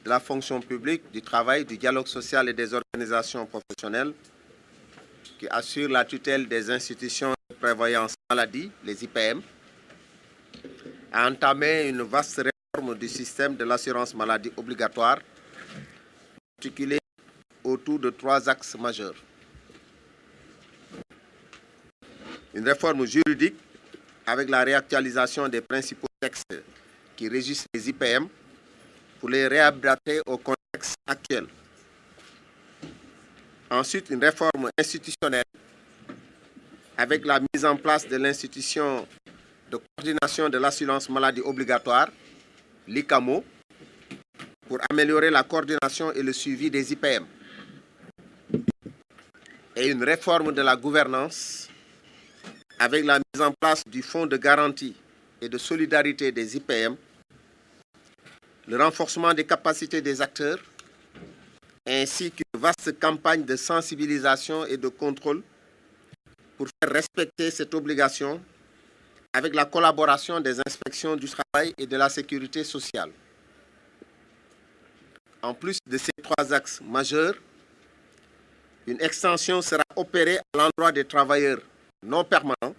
de la fonction publique, du travail, du dialogue social et des organisations professionnelles, qui assure la tutelle des institutions de prévoyance maladie, les IPM, a entamé une vaste réforme du système de l'assurance maladie obligatoire, articulée autour de 3 axes majeurs. Une réforme juridique avec la réactualisation des principaux textes qui régissent les IPM pour les réadapter au contexte actuel. Ensuite, une réforme institutionnelle avec la mise en place de l'institution de coordination de l'assurance maladie obligatoire, l'ICAMO, pour améliorer la coordination et le suivi des IPM. Et une réforme de la gouvernance avec la mise en place du Fonds de garantie et de solidarité des IPM, le renforcement des capacités des acteurs, ainsi qu'une vaste campagne de sensibilisation et de contrôle pour faire respecter cette obligation avec la collaboration des inspections du travail et de la sécurité sociale. En plus de ces 3 axes majeurs, une extension sera opérée à l'endroit des travailleurs non permanents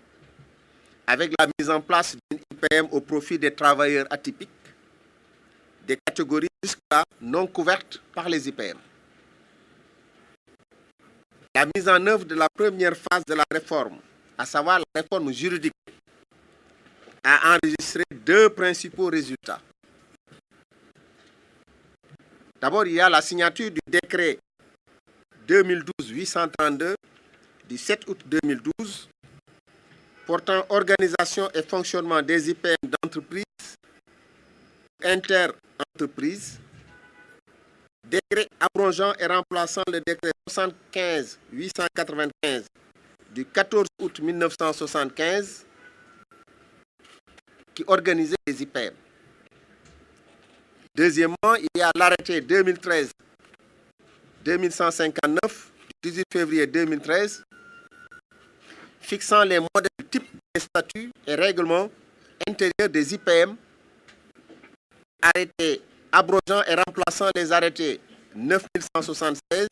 avec la mise en place d'une IPM au profit des travailleurs atypiques, des catégories jusque-là non couvertes par les IPM. La mise en œuvre de la première phase de la réforme, à savoir la réforme juridique, a enregistré 2 principaux résultats. D'abord, il y a la signature du décret 2012-832 du 7 août 2012 portant organisation et fonctionnement des IPM d'entreprise, inter-entreprises, décret abrogeant et remplaçant le décret 75-895 du 14 août 1975 qui organisait les IPM. Deuxièmement, il y a l'arrêté 2013-2159 du 18 février 2013 fixant les modèles types des statuts et règlements intérieurs des IPM, arrêté abrogeant et remplaçant les arrêtés 9176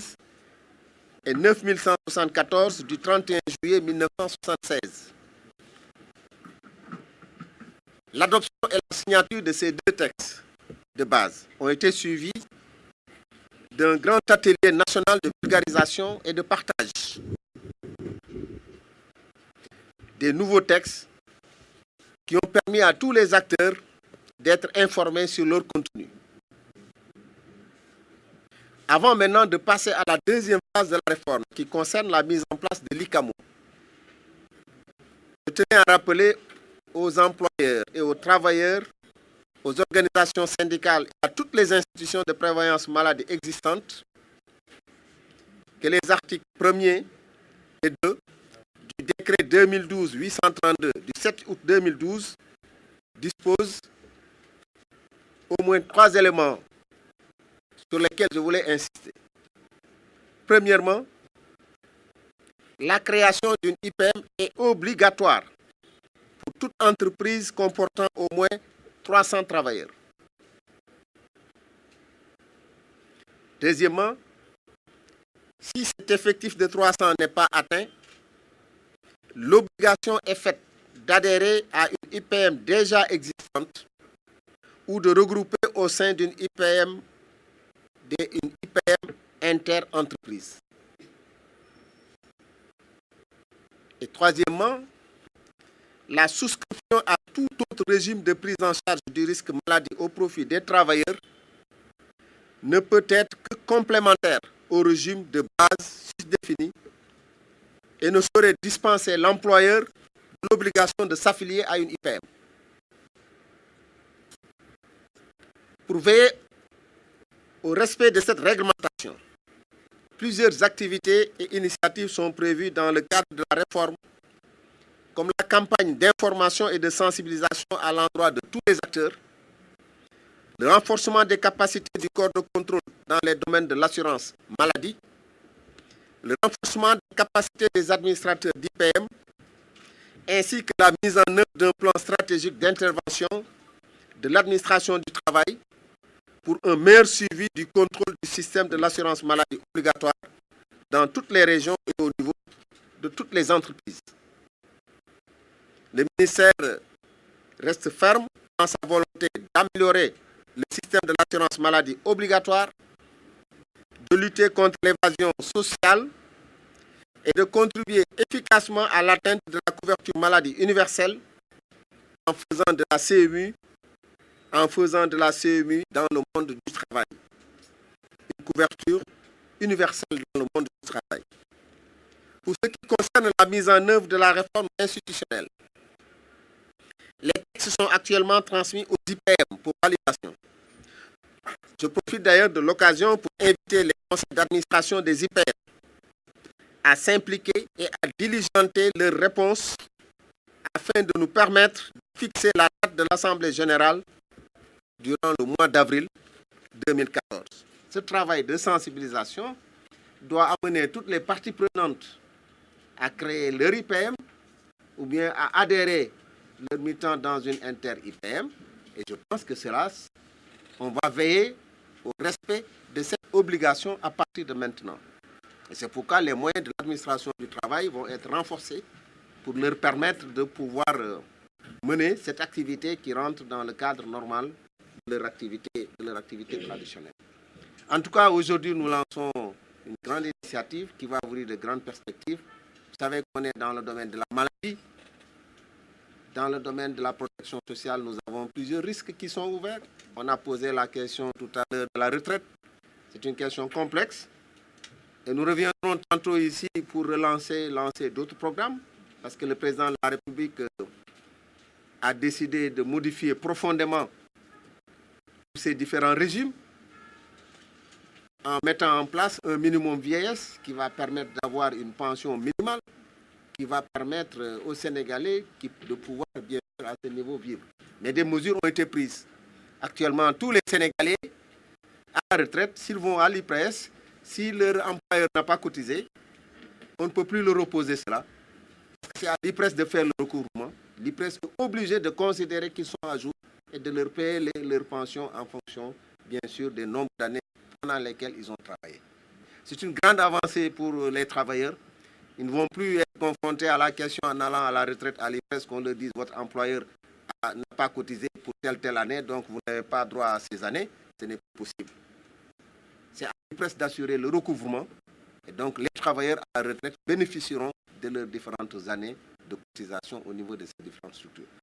et 9174 du 31 juillet 1976. L'adoption et la signature de ces 2 textes de base ont été suivis d'un grand atelier national de vulgarisation et de partage des nouveaux textes qui ont permis à tous les acteurs d'être informés sur leur contenu. Avant maintenant de passer à la deuxième phase de la réforme qui concerne la mise en place de l'ICAMO, je tenais à rappeler aux employeurs et aux travailleurs, aux organisations syndicales et à toutes les institutions de prévoyance maladie existantes que les articles 1er et 2 du décret 2012-832 du 7 août 2012 disposent au moins 3 éléments sur lesquels je voulais insister. Premièrement, la création d'une IPM est obligatoire pour toute entreprise comportant au moins 300 travailleurs. Deuxièmement, si cet effectif de 300 n'est pas atteint, l'obligation est faite d'adhérer à une IPM déjà existante ou de regrouper au sein d'une IPM inter-entreprise. Et troisièmement, la souscription à tout autre régime de prise en charge du risque maladie au profit des travailleurs ne peut être que complémentaire au régime de base défini et ne saurait dispenser l'employeur de l'obligation de s'affilier à une IPM. Pour veiller au respect de cette réglementation, plusieurs activités et initiatives sont prévues dans le cadre de la réforme, comme la campagne d'information et de sensibilisation à l'endroit de tous les acteurs, le renforcement des capacités du corps de contrôle dans les domaines de l'assurance maladie, le renforcement des capacités des administrateurs d'IPM, ainsi que la mise en œuvre d'un plan stratégique d'intervention de l'administration du travail pour un meilleur suivi du contrôle du système de l'assurance maladie obligatoire dans toutes les régions et au niveau de toutes les entreprises. Le ministère reste ferme dans sa volonté d'améliorer le système de l'assurance maladie obligatoire, de lutter contre l'évasion sociale et de contribuer efficacement à l'atteinte de la couverture maladie universelle en faisant de la CMU dans le monde du travail. Une couverture universelle dans le monde du travail. Pour ce qui concerne la mise en œuvre de la réforme institutionnelle, les textes sont actuellement transmis aux IPM pour validation. Je profite d'ailleurs de l'occasion pour inviter les conseils d'administration des IPM à s'impliquer et à diligenter leurs réponses afin de nous permettre de fixer la date de l'Assemblée générale durant le mois d'avril 2014. Ce travail de sensibilisation doit amener toutes les parties prenantes à créer leur IPM ou bien à adhérer leur militant dans une inter-IPM. Et je pense que cela, on va veiller au respect de cette obligation à partir de maintenant. Et c'est pourquoi les moyens de l'administration du travail vont être renforcés pour leur permettre de pouvoir mener cette activité qui rentre dans le cadre normal de leur activité traditionnelle. En tout cas, aujourd'hui, nous lançons une grande initiative qui va ouvrir de grandes perspectives. Vous savez qu'on est dans le domaine de la maladie. Dans le domaine de la protection sociale, nous avons plusieurs risques qui sont ouverts. On a posé la question tout à l'heure de la retraite. C'est une question complexe. Et nous reviendrons tantôt ici pour lancer d'autres programmes, parce que le président de la République a décidé de modifier profondément ces différents régimes en mettant en place un minimum vieillesse qui va permettre d'avoir une pension minimale, qui va permettre aux Sénégalais de pouvoir bien sûr à ce niveau vivre. Mais des mesures ont été prises. Actuellement, tous les Sénégalais à la retraite, s'ils vont à l'IPRES, si leur employeur n'a pas cotisé, on ne peut plus leur opposer cela. C'est à l'IPRES de faire le recouvrement. L'IPRES est obligé de considérer qu'ils sont à jour et de leur payer leur pension en fonction, bien sûr, des nombres d'années pendant lesquelles ils ont travaillé. C'est une grande avancée pour les travailleurs. Ils ne vont plus être confrontés à la question en allant à la retraite à l'IPRES qu'on leur dise votre employeur n'a pas cotisé pour telle année, donc vous n'avez pas droit à ces années. Ce n'est pas possible. C'est à l'IPRES d'assurer le recouvrement et donc les travailleurs à la retraite bénéficieront de leurs différentes années de cotisation au niveau de ces différentes structures.